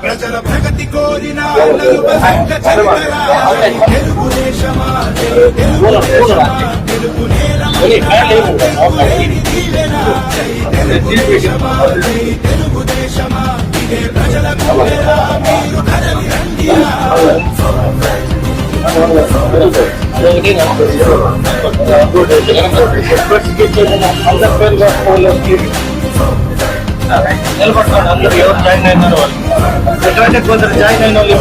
ప్రజల ప్రగతి కోరిన తెలుగుదేశమా ఇదే ప్రజల మీరు కదలి రండి నిలబడుకోండి. అందరూ ఎవరు జాయిన్ అయినారు వాళ్ళు ఎక్కడైతే కొందరు జాయిన్ అయిన వాళ్ళు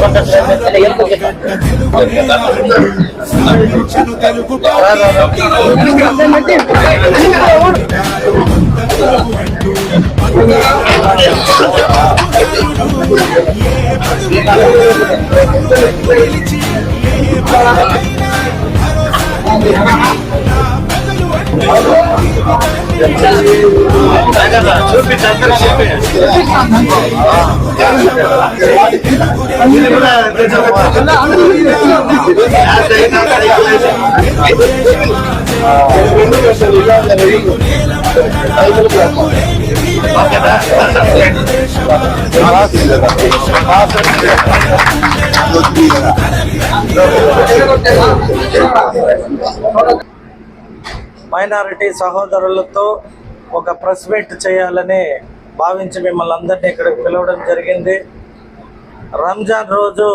మైనారిటీ సహోదరులతో ఒక ప్రెస్ మీట్ చేయాలని భావించి మిమ్మల్ని అందరినీ ఇక్కడికి పిలవడం జరిగింది. రంజాన్ రోజు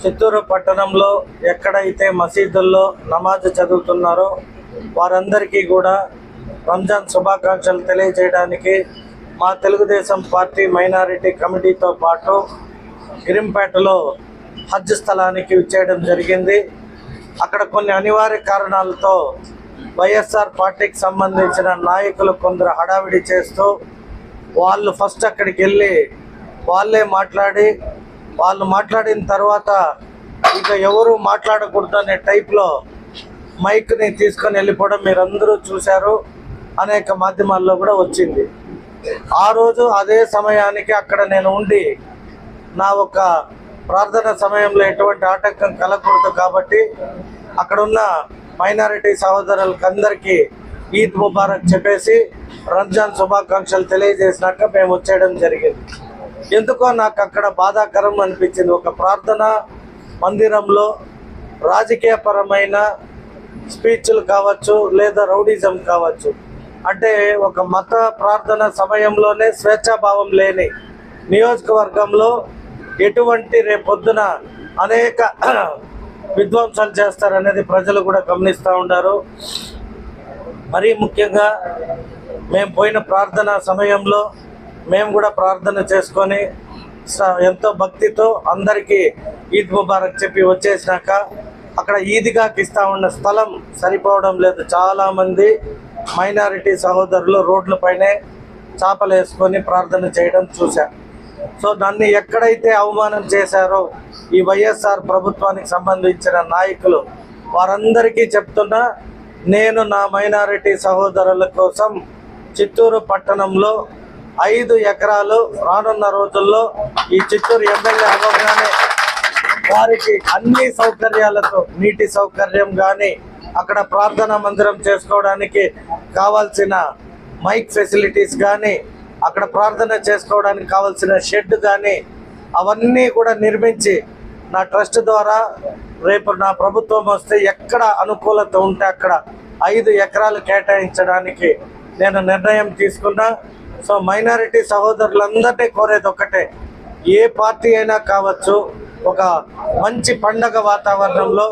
చిత్తూరు పట్టణంలో ఎక్కడైతే మసీదుల్లో నమాజ్ చదువుతున్నారో వారందరికీ కూడా రంజాన్ శుభాకాంక్షలు తెలియజేయడానికి మా తెలుగుదేశం పార్టీ మైనారిటీ కమిటీతో పాటు గిరింపేటలో హజ్ స్థలానికి విచ్చేయడం జరిగింది. అక్కడ కొన్ని అనివార్య కారణాలతో వైఎస్ఆర్ పార్టీకి సంబంధించిన నాయకులు కొందరు హడావిడి చేస్తూ వాళ్ళు ఫస్ట్ అక్కడికి వెళ్ళి వాళ్ళే వాళ్ళు మాట్లాడిన తర్వాత ఇక ఎవరు మాట్లాడకూడదు అనే టైప్లో మైక్ని తీసుకొని వెళ్ళిపోవడం మీరందరూ చూశారు. అనేక మాధ్యమాల్లో కూడా వచ్చింది. ఆ రోజు అదే సమయానికి అక్కడ నేను ఉండి నా ఒక ప్రార్థన సమయంలో ఎటువంటి ఆటంకం కలగకూడదు కాబట్టి అక్కడున్న మైనారిటీ సహోదరులకందరికీ ఈద్ ముబారక్ చెప్పేసి రంజాన్ శుభాకాంక్షలు తెలియజేసినాక మేము వచ్చేయడం జరిగింది. ఎందుకో నాకు అక్కడ బాధాకరం అనిపించింది. ఒక ప్రార్థన మందిరంలో రాజకీయపరమైన స్పీచ్లు కావచ్చు లేదా రౌడీజం కావచ్చు, అంటే ఒక మత ప్రార్థన సమయంలోనే స్వేచ్ఛాభావం లేని నియోజకవర్గంలో ఎటువంటి రేపొద్దున అనేక విధ్వంసాలు చేస్తారనేది ప్రజలు కూడా గమనిస్తూ ఉన్నారు. మరీ ముఖ్యంగా మేము పోయిన ప్రార్థన సమయంలో మేము కూడా ప్రార్థన చేసుకొని ఎంతో భక్తితో అందరికీ ఈద్ ముబారక్ చెప్పి వచ్చేసినాక అక్కడ ఈద్గాకి ఇస్తూ ఉన్న స్థలం సరిపోవడం లేదు. చాలామంది మైనారిటీ సహోదరులు రోడ్లపైనే చాపలు వేసుకొని ప్రార్థన చేయడం చూశారు. సో నన్ను ఎక్కడైతే అవమానం చేశారో ఈ వైఎస్ఆర్ ప్రభుత్వానికి సంబంధించిన నాయకులు వారందరికీ చెప్తున్నా, నేను నా మైనారిటీ సహోదరుల కోసం చిత్తూరు పట్టణంలో 5 ఎకరాలు రానున్న రోజుల్లో ఈ చిత్తూరు ఎమ్మెల్యే అవ్వగానే వారికి అన్ని సౌకర్యాలతో నీటి సౌకర్యం కానీ అక్కడ ప్రార్థనా మందిరం చేసుకోవడానికి కావాల్సిన మైక్ ఫెసిలిటీస్ కానీ అక్కడ ప్రార్థన చేసుకోవడానికి కావాల్సిన షెడ్ కానీ అవన్నీ కూడా నిర్మించి నా ట్రస్ట్ ద్వారా రేపు నా ప్రభుత్వం వస్తే ఎక్కడ అనుకూలత ఉంటే అక్కడ 5 ఎకరాలు కేటాయించడానికి నేను నిర్ణయం తీసుకున్నా. సో మైనారిటీ సహోదరులందరినీ కోరేది ఒక్కటే, ఏ పార్టీ అయినా కావచ్చు, ఒక మంచి పండగ వాతావరణంలో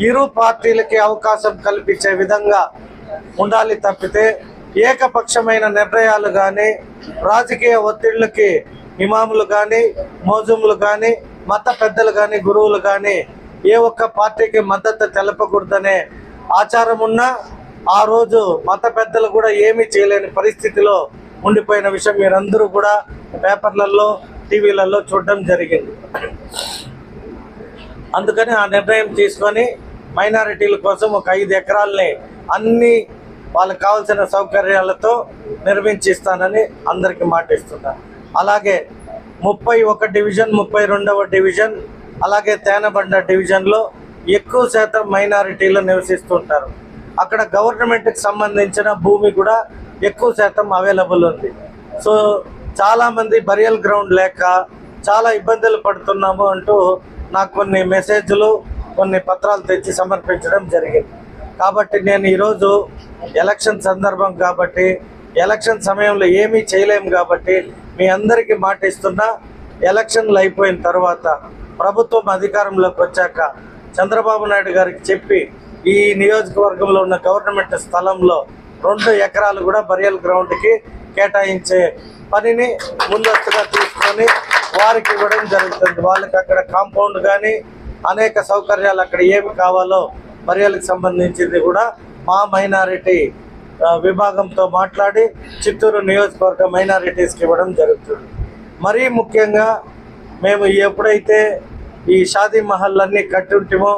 ఇరు పార్టీలకి అవకాశం కల్పించే విధంగా ఉండాలి తప్పితే ఏకపక్షమైన నిర్ణయాలు కానీ రాజకీయ ఒత్తిళ్లకి ఇమాములు కానీ మోజుములు కానీ మత పెద్దలు కానీ గురువులు కానీ ఏ ఒక్క పార్టీకి మద్దతు తెలపకూడదనే ఆచారం ఉన్నా ఆ రోజు మత పెద్దలు కూడా ఏమీ చేయలేని పరిస్థితిలో ఉండిపోయిన విషయం మీరందరూ కూడా పేపర్లలో టీవీలలో చూడడం జరిగింది. అందుకని ఆ నిర్ణయం తీసుకొని మైనారిటీల కోసం ఒక 5 ఎకరాలని అన్ని వాళ్ళకి కావాల్సిన సౌకర్యాలతో నిర్మించిస్తానని అందరికీ మాట ఇస్తున్నాను. అలాగే 31 డివిజన్, 32వ డివిజన్, అలాగే తేనబండ డివిజన్లో ఎక్కువ శాతం మైనారిటీలు నివసిస్తుంటారు. అక్కడ గవర్నమెంట్కి సంబంధించిన భూమి కూడా ఎక్కువ శాతం అవైలబుల్ ఉంది. సో చాలామంది బరియల్ గ్రౌండ్ లేక చాలా ఇబ్బందులు పడుతున్నాము అంటూ నాకు కొన్ని మెసేజ్లు, కొన్ని పత్రాలు తెచ్చి సమర్పించడం జరిగింది. కాబట్టి నేను ఈరోజు ఎలక్షన్ సందర్భం కాబట్టి, ఎలక్షన్ సమయంలో ఏమీ చేయలేము కాబట్టి మీ అందరికీ మాట ఇస్తున్నా, ఎలక్షన్లు అయిపోయిన తర్వాత ప్రభుత్వం అధికారంలోకి వచ్చాక చంద్రబాబు నాయుడు గారికి చెప్పి ఈ నియోజకవర్గంలో ఉన్న గవర్నమెంట్ స్థలంలో 2 ఎకరాలు కూడా బరియల్ గ్రౌండ్కి కేటాయించే పనిని ముందస్తుగా తీసుకొని వారికి ఇవ్వడం జరుగుతుంది. వాళ్ళకి అక్కడ కాంపౌండ్ కానీ అనేక సౌకర్యాలు అక్కడ ఏమి కావాలో బరియల్కి సంబంధించింది కూడా మా మైనారిటీ విభాగంతో మాట్లాడి చిత్తూరు నియోజకవర్గ మైనారిటీస్కి ఇవ్వడం జరుగుతుంది. మరీ ముఖ్యంగా మేము ఎప్పుడైతే ఈ షాదీ మహల్లన్నీ కట్టుంటామో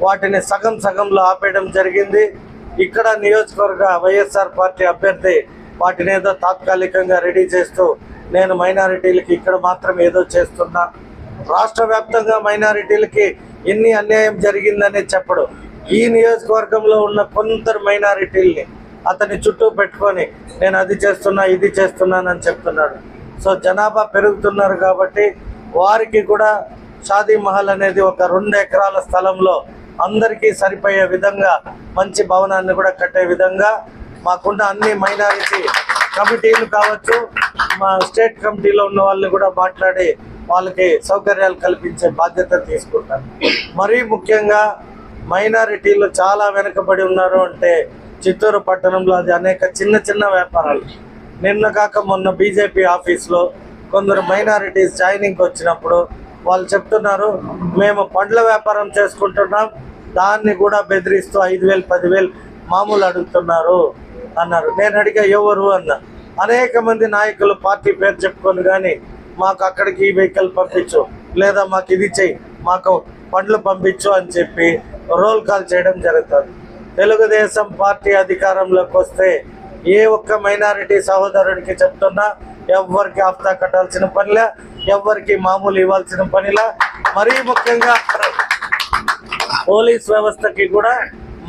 వాటిని సగంలో ఆపేయడం జరిగింది. ఇక్కడ నియోజకవర్గ వైఎస్ఆర్ పార్టీ అభ్యర్థి వాటిని ఏదో తాత్కాలికంగా రెడీ చేస్తూ నేను మైనారిటీలకి ఇక్కడ మాత్రం ఏదో చేస్తున్నా, రాష్ట్ర వ్యాప్తంగా మైనారిటీలకి ఎన్ని అన్యాయం జరిగిందనే చెప్పడు. ఈ నియోజకవర్గంలో ఉన్న కొందరు మైనారిటీల్ని అతని చుట్టూ పెట్టుకొని నేను అది చేస్తున్నా, ఇది చేస్తున్నానని చెప్తున్నాడు. సో జనాభా పెరుగుతున్నారు కాబట్టి వారికి కూడా షాదీ మహల్ అనేది ఒక 2 ఎకరాల స్థలంలో అందరికీ సరిపోయే విధంగా మంచి భవనాన్ని కూడా కట్టే విధంగా మాకున్న అన్ని మైనారిటీ కమిటీలు కావచ్చు, మా స్టేట్ కమిటీలో ఉన్న వాళ్ళని కూడా మాట్లాడి వాళ్ళకి సౌకర్యాలు కల్పించే బాధ్యత తీసుకుంటారు. మరీ ముఖ్యంగా మైనారిటీలు చాలా వెనుకబడి ఉన్నారు అంటే చిత్తూరు పట్టణంలో అది అనేక చిన్న వ్యాపారాలు. నిన్న కాక మొన్న బీజేపీ ఆఫీస్లో కొందరు మైనారిటీస్ జాయినింగ్కి వచ్చినప్పుడు వాళ్ళు చెప్తున్నారు, మేము పండ్ల వ్యాపారం చేసుకుంటున్నాం, దాన్ని కూడా బెదిరిస్తూ 5,000, 10,000 మామూలు అడుగుతున్నారు అన్నారు. నేను అడిగా ఎవరు అన్న. అనేక మంది నాయకులు పార్టీ పేరు చెప్పుకొని కానీ మాకు అక్కడికి ఈ వెహికల్ పంపించు, లేదా మాకు ఇది చెయ్యి, మాకు పండ్లు పంపించు అని చెప్పి రోల్ కాల్ చేయడం జరుగుతుంది. తెలుగుదేశం పార్టీ అధికారంలోకి వస్తే ఏ ఒక్క మైనారిటీ సహోదరుడికి చెప్తున్నా ఎవరికి ఆఫ్తా కట్టాల్సిన పనిలా, ఎవరికి మామూలు ఇవ్వాల్సిన పనిలా, మరీ ముఖ్యంగా పోలీస్ వ్యవస్థకి కూడా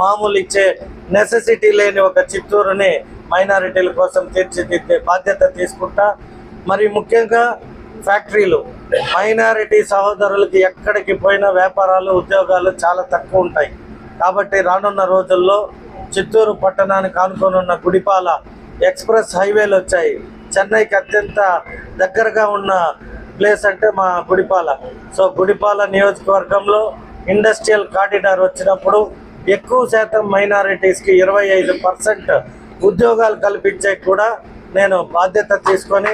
మామూలు ఇచ్చే నెసెసిటీ లేని ఒక చిత్తూరుని మైనారిటీల కోసం తీర్చిదిద్దే బాధ్యత తీసుకుంటా. మరి ముఖ్యంగా ఫ్యాక్టరీలు, మైనారిటీ సహోదరులకి ఎక్కడికి పోయినా వ్యాపారాలు, ఉద్యోగాలు చాలా తక్కువ ఉంటాయి. కాబట్టి రానున్న రోజుల్లో చిత్తూరు పట్టణానికి ఆనుకొని గుడిపాల ఎక్స్ప్రెస్ హైవేలు వచ్చాయి. చెన్నైకి అత్యంత దగ్గరగా ఉన్న ప్లేస్ అంటే మా గుడిపాల. సో గుడిపాల నియోజకవర్గంలో ఇండస్ట్రియల్ కారిడార్ వచ్చినప్పుడు ఎక్కువ శాతం మైనారిటీస్కి 25% ఉద్యోగాలు కల్పించే కూడా నేను బాధ్యత తీసుకొని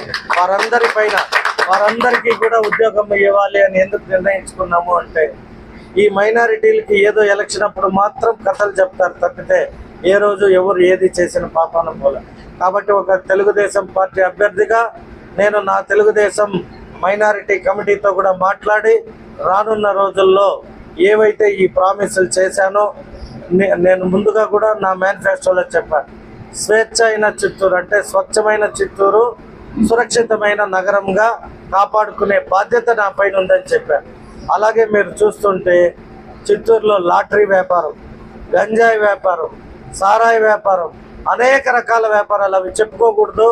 వారందరికీ కూడా ఉద్యోగం ఇవ్వాలి అని ఎందుకు నిర్ణయించుకున్నాము అంటే, ఈ మైనారిటీలకి ఏదో ఎలక్షన్ అప్పుడు మాత్రం కథలు చెప్తారు తప్పితే ఏ రోజు ఎవరు ఏది చేసిన పాపాన పోలే. కాబట్టి ఒక తెలుగుదేశం పార్టీ అభ్యర్థిగా నేను నా తెలుగుదేశం మైనారిటీ కమిటీతో కూడా మాట్లాడి రానున్న రోజుల్లో ఏవైతే ఈ ప్రామిసులు చేశానో నేను ముందుగా కూడా నా మేనిఫెస్టోలో చెప్పాను. స్వేచ్ఛ అయిన చిత్తూరు అంటే స్వచ్ఛమైన చిత్తూరు, సురక్షితమైన నగరంగా కాపాడుకునే బాధ్యత నా పైన ఉందని చెప్పాను. అలాగే మీరు చూస్తుంటే చిత్తూరులో లాటరీ వ్యాపారం, గంజాయి వ్యాపారం, సారాయి వ్యాపారం, అనేక రకాల వ్యాపారాలు, అవి చెప్పుకోకూడదు.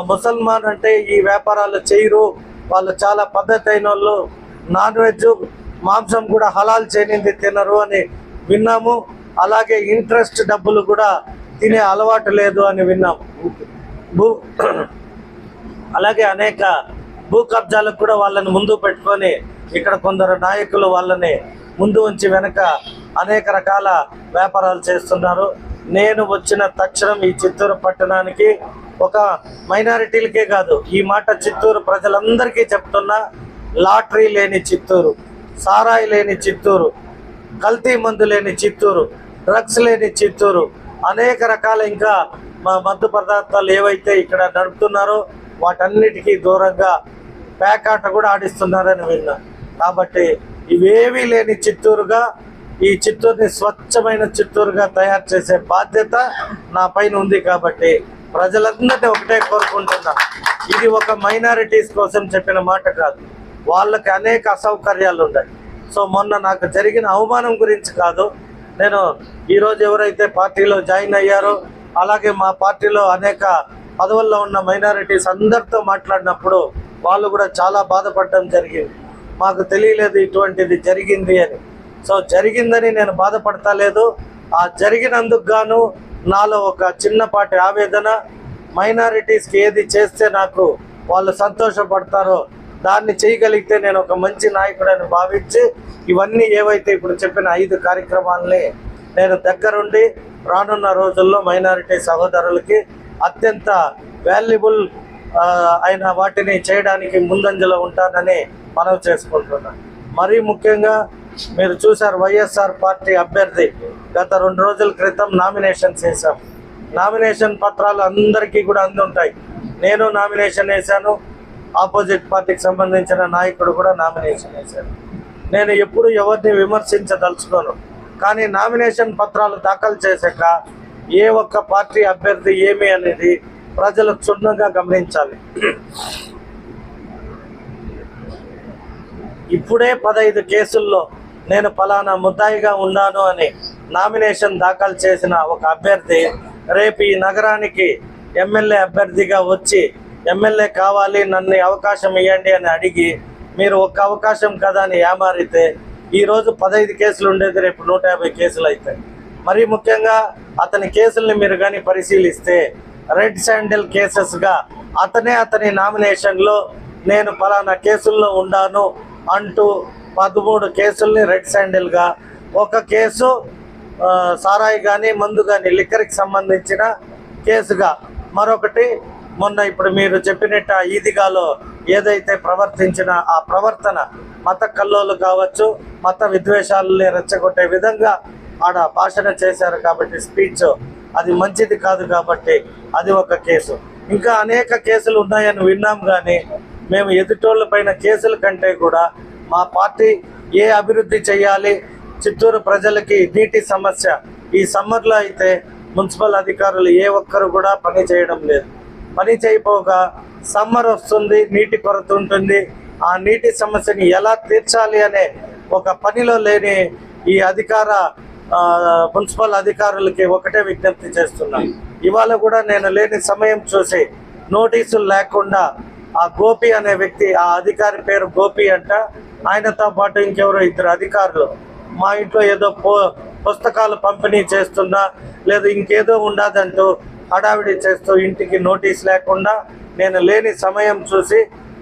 ముసల్మాన్ అంటే ఈ వ్యాపారాలు చేయరు, వాళ్ళు చాలా పద్ధతి అయిన వాళ్ళు, నాన్ వెజ్ మాంసం కూడా హలాల్ చేయనిది తినరు అని విన్నాము. అలాగే ఇంట్రెస్ట్ డబ్బులు కూడా తినే అలవాటు లేదు అని విన్నాము. అలాగే అనేక భూ కబ్జాలకు కూడా వాళ్ళని ముందు పెట్టుకొని ఇక్కడ కొందరు నాయకులు వాళ్ళని ముందు ఉంచి వెనక అనేక రకాల వ్యాపారాలు చేస్తున్నారు. నేను వచ్చిన తక్షణం ఈ చిత్తూరు పట్టణానికి ఒక మైనారిటీలకే కాదు, ఈ మాట చిత్తూరు ప్రజలందరికీ చెప్తున్నా, లాటరీ లేని చిత్తూరు, సారాయి లేని చిత్తూరు, కల్తీ మందు లేని చిత్తూరు, డ్రగ్స్ లేని చిత్తూరు, అనేక రకాల ఇంకా మత్తు పదార్థాలు ఏవైతే ఇక్కడ నడుపుతున్నారో వాటన్నిటికీ దూరంగా పేకాట కూడా ఆడిస్తున్నారని విన్నా. కాబట్టి ఇవేవీ లేని చిత్తూరుగా, ఈ చిత్తూరుని స్వచ్ఛమైన చిత్తూరుగా తయారు చేసే బాధ్యత నా పైన ఉంది. కాబట్టి ప్రజలందరినీ ఒకటే కోరుకుంటున్నా, ఇది ఒక మైనారిటీస్ కోసం చెప్పిన మాట కాదు. వాళ్ళకి అనేక అసౌకర్యాలు ఉన్నాయి. సో మొన్న నాకు జరిగిన అవమానం గురించి కాదు, నేను ఈరోజు ఎవరైతే పార్టీలో జాయిన్ అయ్యారో, అలాగే మా పార్టీలో అనేక పదవుల్లో ఉన్న మైనారిటీస్ అందరితో మాట్లాడినప్పుడు వాళ్ళు కూడా చాలా బాధపడడం జరిగింది. మాకు తెలియలేదు ఇటువంటిది జరిగింది అని. సో జరిగిందని నేను బాధపడతా లేదు. ఆ జరిగినందుకు గాను నాలో ఒక చిన్నపాటి ఆవేదన, మైనారిటీస్కి ఏది చేస్తే నాకు వాళ్ళు సంతోషపడతారో దాన్ని చేయగలిగితే నేను ఒక మంచి నాయకుడని భావించి ఇవన్నీ ఏవైతే ఇప్పుడు చెప్పిన 5 కార్యక్రమాలని నేను దగ్గరుండి రానున్న రోజుల్లో మైనారిటీ సహోదరులకి అత్యంత వాల్యుబుల్ అయిన వాటిని చేయడానికి ముందంజలో ఉంటానని మనవి చేసుకుంటున్నాను. మరీ ముఖ్యంగా మీరు చూశారు, వైఎస్ఆర్ పార్టీ అభ్యర్థి గత 2 రోజుల క్రితం నామినేషన్ చేశాం. నామినేషన్ పత్రాలు అందరికీ కూడా అందుంటాయి. నేను నామినేషన్ వేశాను, ఆపోజిట్ పార్టీకి సంబంధించిన నాయకుడు కూడా నామినేషన్ వేశారు. నేను ఎప్పుడు ఎవరిని విమర్శించదలుచుకోను, కానీ నామినేషన్ పత్రాలు దాఖలు చేశాక ఏ ఒక్క పార్టీ అభ్యర్థి ఏమి అనేది ప్రజలు క్షుణ్ణంగా గమనించాలి. ఇప్పుడే 15 కేసుల్లో నేను ఫలానా ముద్దాయిగా ఉన్నాను అని నామినేషన్ దాఖలు చేసిన ఒక అభ్యర్థి రేపు ఈ నగరానికి ఎమ్మెల్యే అభ్యర్థిగా వచ్చి ఎమ్మెల్యే కావాలి, నన్ను అవకాశం ఇవ్వండి అని అడిగి మీరు ఒక్క అవకాశం కదా అని ఏమారితే ఈరోజు 15 కేసులు ఉండేది రేపు 150 కేసులు అవుతాయి. మరీ ముఖ్యంగా అతని కేసుల్ని మీరు కానీ పరిశీలిస్తే రెడ్ శాండిల్ కేసెస్గా అతని నామినేషన్లో నేను ఫలానా కేసుల్లో ఉన్నాను అంటూ 13 కేసుల్ని రెడ్ శాండిల్గా, ఒక కేసు సారాయి కానీ మందు కానీ లిక్కర్కి సంబంధించిన కేసుగా, మరొకటి మొన్న ఇప్పుడు మీరు చెప్పినట్టు ఈదిగాలో ఏదైతే ప్రవర్తించిన ఆ ప్రవర్తన మత కల్లోలు కావచ్చు, మత విద్వేషాలని రెచ్చగొట్టే విధంగా ఆడ భాషణ చేశారు కాబట్టి స్పీచ్ అది మంచిది కాదు కాబట్టి అది ఒక కేసు. ఇంకా అనేక కేసులు ఉన్నాయని విన్నాం. కానీ మేము ఎదుటోళ్ళ పైన కేసుల కంటే కూడా మా పార్టీ ఏ అభివృద్ధి చేయాలి, చిత్తూరు ప్రజలకి నీటి సమస్య, ఈ సమ్మర్లో అయితే మున్సిపల్ అధికారులు ఏ ఒక్కరు కూడా పని చేయడం లేదు. పని చేయకపోగా సమ్మర్ వస్తుంది, నీటి కొరత ఉంటుంది, ఆ నీటి సమస్యని ఎలా తీర్చాలి అనే ఒక పనిలో లేని ఈ మున్సిపల్ అధికారులకి ఒకటే విజ్ఞప్తి చేస్తున్నాను. ఇవాళ కూడా నేను లేని సమయం చూసి నోటీసులు లేకుండా ఆ గోపి అనే వ్యక్తి, ఆ అధికారి పేరు గోపి అంట, ఆయనతో పాటు ఇంకెవరో 2 అధికారులు మా ఇంట్లో ఏదో పుస్తకాలు పంపిణీ చేస్తున్నా లేదా ఇంకేదో ఉండదంటూ హడావిడి చేస్తూ ఇంటికి నోటీస్ లేకుండా నేను లేని సమయం చూసి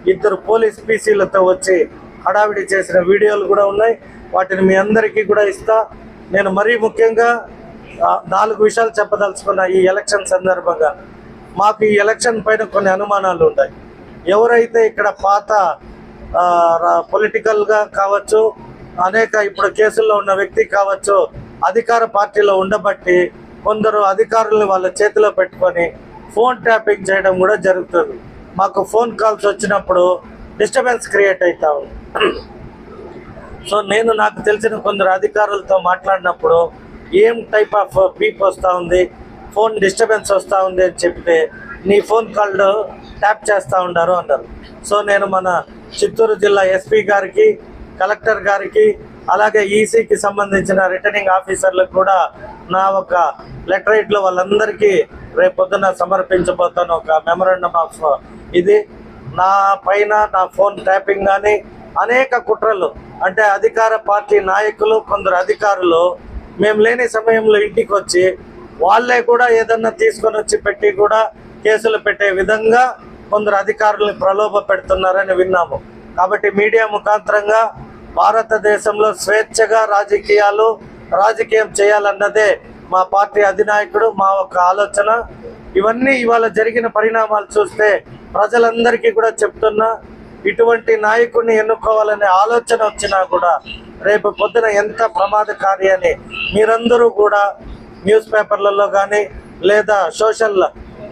2 పోలీస్ పీసీలతో వచ్చి హడావిడి చేసిన వీడియోలు కూడా ఉన్నాయి. వాటిని మీ అందరికీ కూడా ఇస్తా. నేను మరీ ముఖ్యంగా 4 విషయాలు చెప్పదలుచుకున్నా. ఈ ఎలక్షన్ సందర్భంగా మాకు ఈ ఎలక్షన్ పైన కొన్ని అనుమానాలు ఉన్నాయి. ఎవరైతే ఇక్కడ పాత పొలిటికల్గా కావచ్చు, అనేక ఇప్పుడు కేసుల్లో ఉన్న వ్యక్తి కావచ్చు, అధికార పార్టీలో ఉండబట్టి కొందరు అధికారులను వాళ్ళ చేతిలో పెట్టుకొని ఫోన్ ట్యాపింగ్ చేయడం కూడా జరుగుతుంది. మాకు ఫోన్ కాల్స్ వచ్చినప్పుడు డిస్టర్బెన్స్ క్రియేట్ అవుతా ఉంది. సో నేను నాకు తెలిసిన కొందరు అధికారులతో మాట్లాడినప్పుడు ఏం టైప్ ఆఫ్ బీప్ వస్తూ ఉంది, ఫోన్ డిస్టర్బెన్స్ వస్తూ ఉంది అని చెప్తే నీ ఫోన్ కాల్ ట్యాప్ చేస్తూ ఉన్నారు అన్నారు. సో నేను మన చిత్తూరు జిల్లా ఎస్పీ గారికి, కలెక్టర్ గారికి, అలాగే ఈసీకి సంబంధించిన రిటర్నింగ్ ఆఫీసర్లకు కూడా నా ఒక లెటరేట్లో వాళ్ళందరికీ రేపు పొద్దున సమర్పించబోతాను ఒక మెమరాండమ్ ఆఫ్ ఇది. నా పైన నా ఫోన్ ట్యాపింగ్ కానీ అనేక కుట్రలు, అంటే అధికార పార్టీ నాయకులు కొందరు అధికారులు మేము లేని సమయంలో ఇంటికి వచ్చి వాళ్ళే కూడా ఏదన్నా తీసుకొని వచ్చి పెట్టి కూడా కేసులు పెట్టే విధంగా కొందరు అధికారులను ప్రలోభ పెడుతున్నారని విన్నాము. కాబట్టి మీడియా ముఖాంతరంగా భారతదేశంలో స్వేచ్ఛగా రాజకీయం చేయాలన్నదే మా పార్టీ అధినాయకుడు, మా ఒక ఆలోచన. ఇవన్నీ ఇవాళ జరిగిన పరిణామాలు చూస్తే ప్రజలందరికీ కూడా చెప్తున్నా, ఇటువంటి నాయకుడిని ఎన్నుకోవాలనే ఆలోచన వచ్చినా కూడా రేపు పొద్దున ఎంత ప్రమాదకారి అని మీరందరూ కూడా న్యూస్ పేపర్లలో కానీ లేదా సోషల్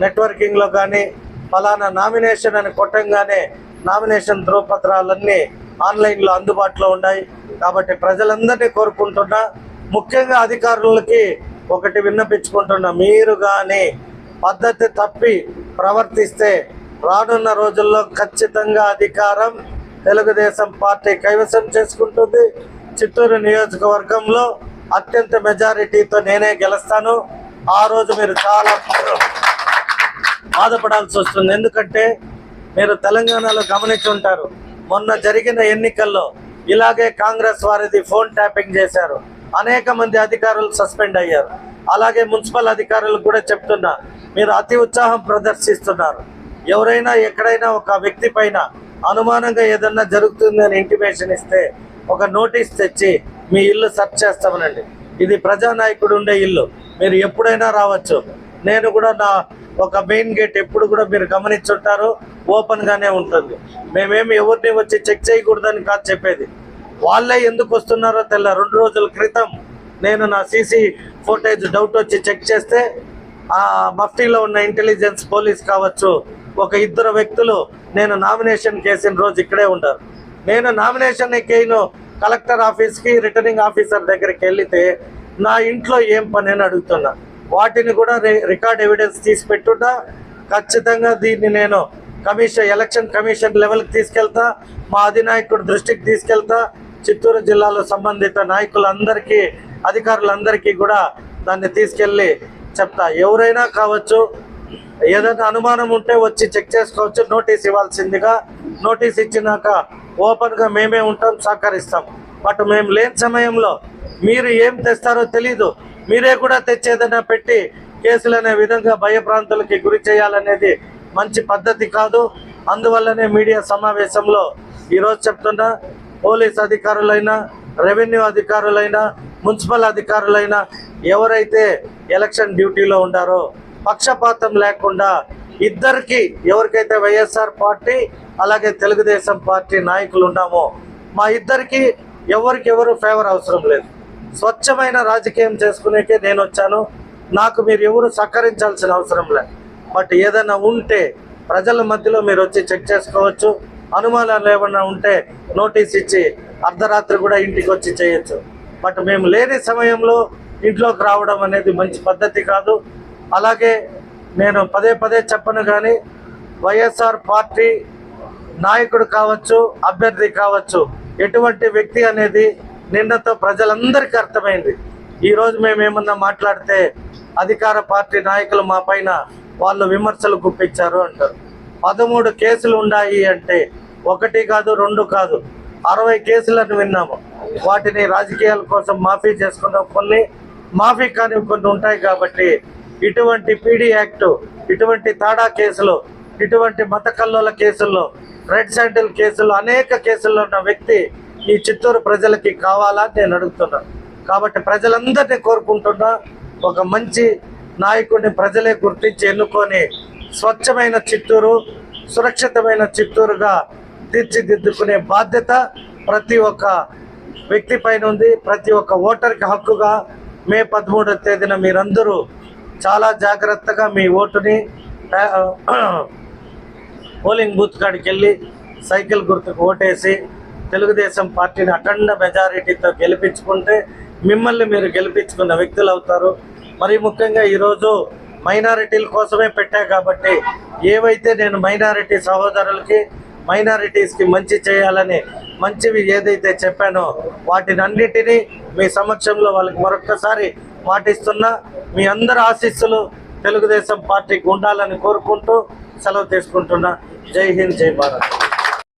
నెట్వర్కింగ్లో కానీ ఫలానా నామినేషన్ అని కొట్టంగానే నామినేషన్ ధ్రువపత్రాలన్నీ ఆన్లైన్లో అందుబాటులో ఉన్నాయి. కాబట్టి ప్రజలందరినీ కోరుకుంటున్నా, ముఖ్యంగా అధికారులకి ఒకటి విన్నపించుకుంటున్నా, మీరు కానీ పద్ధతి తప్పి ప్రవర్తిస్తే రానున్న రోజుల్లో ఖచ్చితంగా అధికారం తెలుగుదేశం పార్టీ కైవసం చేసుకుంటుంది. చిత్తూరు నియోజకవర్గంలో అత్యంత మెజారిటీతో నేనే గెలుస్తాను. ఆ రోజు మీరు చాలా బాధపడాల్సి వస్తుంది. ఎందుకంటే మీరు తెలంగాణలో గమనించి ఉంటారు, మొన్న జరిగిన ఎన్నికల్లో ఇలాగే కాంగ్రెస్ వారిది ఫోన్ ట్యాపింగ్ చేశారు, అనేక మంది అధికారులు సస్పెండ్ అయ్యారు. అలాగే మున్సిపల్ అధికారులు కూడా చెప్తున్నా, మీరు అతి ఉత్సాహం ప్రదర్శిస్తున్నారు. ఎవరైనా ఎక్కడైనా ఒక వ్యక్తి పైన అనుమానంగా ఏదన్నా జరుగుతుందని ఇంటిమేషన్ ఇస్తే ఒక నోటీస్ తెచ్చి మీ ఇల్లు సెర్చ్ చేస్తామనండి. ఇది ప్రజానాయకుడు ఉండే ఇల్లు, మీరు ఎప్పుడైనా రావచ్చు. నేను కూడా నా ఒక మెయిన్ గేట్ ఎప్పుడు కూడా మీరు గమనించుంటారు, ఓపెన్గానే ఉంటుంది. మేమేమి ఎవరిని వచ్చి చెక్ చేయకూడదని కాదు చెప్పేది. వాళ్ళే ఎందుకు వస్తున్నారో తెల్ల 2 రోజుల క్రితం నేను నా సీసీ ఫుటేజ్ డౌట్ వచ్చి చెక్ చేస్తే ఆ మఫ్టీలో ఉన్న ఇంటెలిజెన్స్ పోలీస్ కావచ్చు, ఒక 2 వ్యక్తులు నేను నామినేషన్ కేసిన రోజు ఇక్కడే ఉంటారు. నేను నామినేషన్ కేను కలెక్టర్ ఆఫీస్కి రిటర్నింగ్ ఆఫీసర్ దగ్గరికి వెళ్తే నా ఇంట్లో ఏం పని అని అడుగుతున్నా. వాటిని కూడా రికార్డ్ ఎవిడెన్స్ తీసి పెట్టున్నా. ఖచ్చితంగా దీన్ని నేను ఎలక్షన్ కమిషన్ లెవెల్కి తీసుకెళ్తా, మా అధినాయకుడు దృష్టికి తీసుకెళ్తా. చిత్తూరు జిల్లాలో సంబంధిత నాయకులందరికీ, అధికారులందరికీ కూడా దాన్ని తీసుకెళ్ళి చెప్తా. ఎవరైనా కావచ్చు, ఏదైనా అనుమానం ఉంటే వచ్చి చెక్ చేసుకోవచ్చు. నోటీస్ ఇవ్వాల్సిందిగా, నోటీస్ ఇచ్చినాక ఓపెన్గా మేమే ఉంటాం, సహకరిస్తాం. బట్ మేము లేని సమయంలో మీరు ఏం తెస్తారో తెలీదు, మీరే కూడా తెచ్చేదైనా పెట్టి కేసులు అనే విధంగా భయప్రాంతులకి గురి చేయాలనేది మంచి పద్ధతి కాదు. అందువల్లనే మీడియా సమావేశంలో ఈరోజు చెప్తున్నా, పోలీస్ అధికారులైనా, రెవెన్యూ అధికారులైనా, మున్సిపల్ అధికారులైనా ఎవరైతే ఎలక్షన్ డ్యూటీలో ఉండారో పక్షపాతం లేకుండా ఇద్దరికి, ఎవరికైతే వైఎస్ఆర్ పార్టీ అలాగే తెలుగుదేశం పార్టీ నాయకులు ఉన్నామో మా ఇద్దరికి ఎవరికెవరు ఫేవర్ అవసరం లేదు. స్వచ్ఛమైన రాజకీయం చేసుకునేకే నేను వచ్చాను. నాకు మీరు ఎవరు సహకరించాల్సిన అవసరం లేదు. బట్ ఏదైనా ఉంటే ప్రజల మధ్యలో మీరు వచ్చి చెక్ చేసుకోవచ్చు. అనుమానాలు ఏమన్నా ఉంటే నోటీస్ ఇచ్చి అర్ధరాత్రి కూడా ఇంటికి వచ్చి చేయొచ్చు. బట్ మేము లేని సమయంలో ఇంట్లోకి రావడం అనేది మంచి పద్ధతి కాదు. అలాగే నేను పదే పదే చెప్పను కానీ, వైఎస్ఆర్ పార్టీ నాయకుడు కావచ్చు, అభ్యర్థి కావచ్చు, ఎటువంటి వ్యక్తి అనేది నిన్నతో ప్రజలందరికీ అర్థమైంది. ఈరోజు మేము ఏమన్నా మాట్లాడితే అధికార పార్టీ నాయకులు మా పైన వాళ్ళు విమర్శలు గుప్పించారు అంటారు. 13 కేసులు ఉన్నాయి అంటే 1 కాదు 2 కాదు 60 కేసులను విన్నాము. వాటిని రాజకీయాల కోసం మాఫీ చేసుకున్నాం, కొన్ని మాఫీ కాని కొన్ని ఉంటాయి. కాబట్టి ఇటువంటి పీడీ యాక్టు, ఇటువంటి తాడా కేసులు, ఇటువంటి మత కల్లోల కేసుల్లో, రెడ్ శాండిల్ కేసులు, అనేక కేసుల్లో ఉన్న వ్యక్తి ఈ చిత్తూరు ప్రజలకి కావాలని నేను అడుగుతున్నాను. కాబట్టి ప్రజలందరినీ కోరుకుంటున్నా, ఒక మంచి నాయకుడిని ప్రజలే గుర్తించి ఎన్నుకొని స్వచ్ఛమైన చిత్తూరు, సురక్షితమైన చిత్తూరుగా తీర్చిదిద్దుకునే బాధ్యత ప్రతి ఒక్క వ్యక్తి పైన ఉంది. ప్రతి ఒక్క ఓటర్కి హక్కుగా మే 13వ తేదీన మీరందరూ చాలా జాగ్రత్తగా మీ ఓటుని పోలింగ్ బూత్ కాడికి వెళ్ళి సైకిల్ గుర్తుకు ఓటేసి తెలుగుదేశం పార్టీని అఖండ మెజారిటీతో గెలిపించుకుంటే మిమ్మల్ని మీరు గెలిపించుకున్న వ్యక్తులు అవుతారు. మరి ముఖ్యంగా ఈరోజు మైనారిటీల కోసమే పెట్టా కాబట్టి ఏవైతే నేను మైనారిటీ సహోదరులకి, మైనారిటీస్కి మంచి చేయాలని మంచివి ఏదైతే చెప్పానో వాటిని అన్నిటినీ మీ సమక్షంలో వాళ్ళకి మరొక్కసారి మాటిస్తున్నా. మీ అందరి ఆశీస్సులు తెలుగుదేశం పార్టీకి ఉండాలని కోరుకుంటూ సెలవు తీసుకుంటున్నా. జై హింద్, జై భారత్.